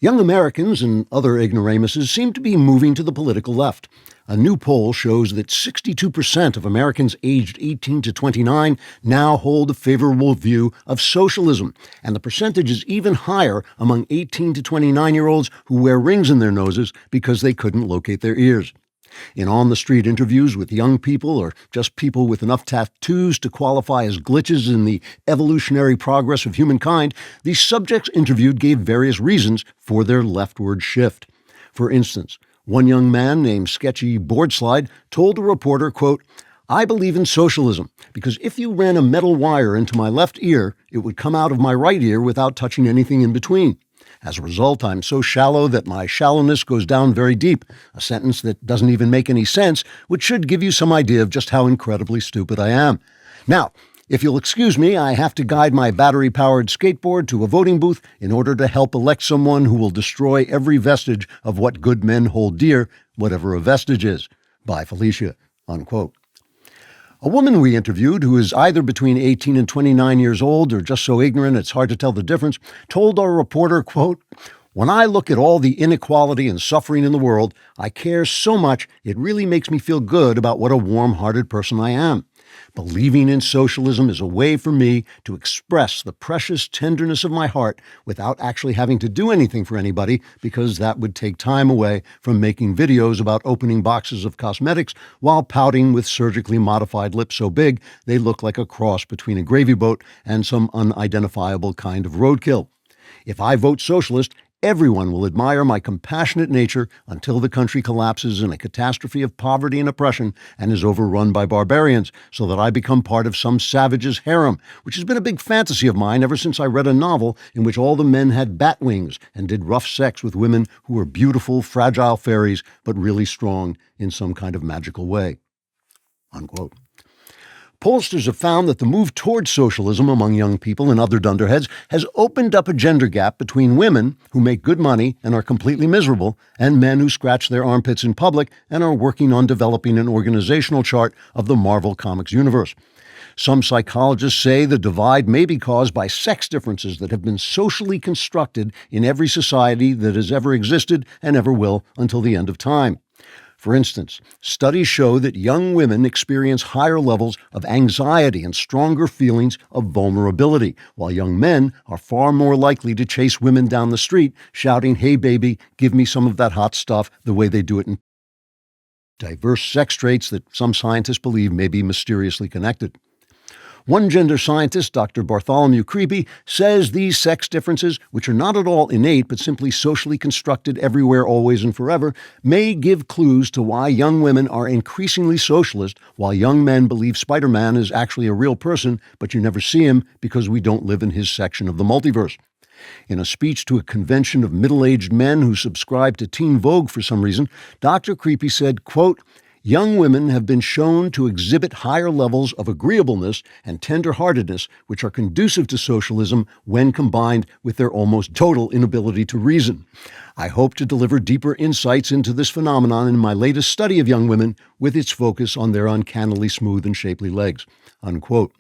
Young Americans and other ignoramuses seem to be moving to the political left. A new poll shows that 62% of Americans aged 18 to 29 now hold a favorable view of socialism, and the percentage is even higher among 18 to 29-year-olds who wear rings in their noses because they couldn't locate their ears. In on-the-street interviews with young people or just people with enough tattoos to qualify as glitches in the evolutionary progress of humankind, these subjects interviewed gave various reasons for their leftward shift. For instance, one young man named Sketchy Boardslide told a reporter, quote, "I believe in socialism because if you ran a metal wire into my left ear, it would come out of my right ear without touching anything in between. As a result, I'm so shallow that my shallowness goes down very deep," a sentence that doesn't even make any sense, which should give you some idea of just how incredibly stupid I am. Now, if you'll excuse me, I have to guide my battery-powered skateboard to a voting booth in order to help elect someone who will destroy every vestige of what good men hold dear, whatever a vestige is. Bye, Felicia." Unquote. A woman we interviewed, who is either between 18 and 29 years old or just so ignorant it's hard to tell the difference, told our reporter, quote, "When I look at all the inequality and suffering in the world, I care so much it really makes me feel good about what a warm-hearted person I am. Believing in socialism is a way for me to express the precious tenderness of my heart without actually having to do anything for anybody, because that would take time away from making videos about opening boxes of cosmetics while pouting with surgically modified lips so big they look like a cross between a gravy boat and some unidentifiable kind of roadkill. If I vote socialist, everyone will admire my compassionate nature until the country collapses in a catastrophe of poverty and oppression and is overrun by barbarians, so that I become part of some savage's harem, which has been a big fantasy of mine ever since I read a novel in which all the men had bat wings and did rough sex with women who were beautiful, fragile fairies, but really strong in some kind of magical way." Unquote. Pollsters have found that the move towards socialism among young people and other dunderheads has opened up a gender gap between women who make good money and are completely miserable and men who scratch their armpits in public and are working on developing an organizational chart of the Marvel Comics universe. Some psychologists say the divide may be caused by sex differences that have been socially constructed in every society that has ever existed and ever will until the end of time. For instance, studies show that young women experience higher levels of anxiety and stronger feelings of vulnerability, while young men are far more likely to chase women down the street, shouting, "Hey baby, give me some of that hot stuff," the way they do it in diverse sex traits that some scientists believe may be mysteriously connected. One gender scientist, Dr. Bartholomew Creepy, says these sex differences, which are not at all innate but simply socially constructed everywhere, always, and forever, may give clues to why young women are increasingly socialist, while young men believe Spider-Man is actually a real person, but you never see him because we don't live in his section of the multiverse. In a speech to a convention of middle-aged men who subscribe to Teen Vogue for some reason, Dr. Creepy said, quote, "Young women have been shown to exhibit higher levels of agreeableness and tender-heartedness, which are conducive to socialism when combined with their almost total inability to reason. I hope to deliver deeper insights into this phenomenon in my latest study of young women, with its focus on their uncannily smooth and shapely legs." Unquote.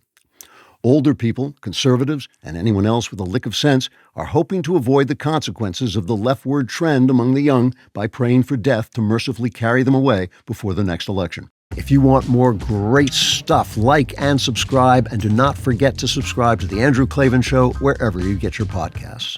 Older people, conservatives, and anyone else with a lick of sense are hoping to avoid the consequences of the leftward trend among the young by praying for death to mercifully carry them away before the next election. If you want more great stuff, like and subscribe, and do not forget to subscribe to The Andrew Klavan Show wherever you get your podcasts.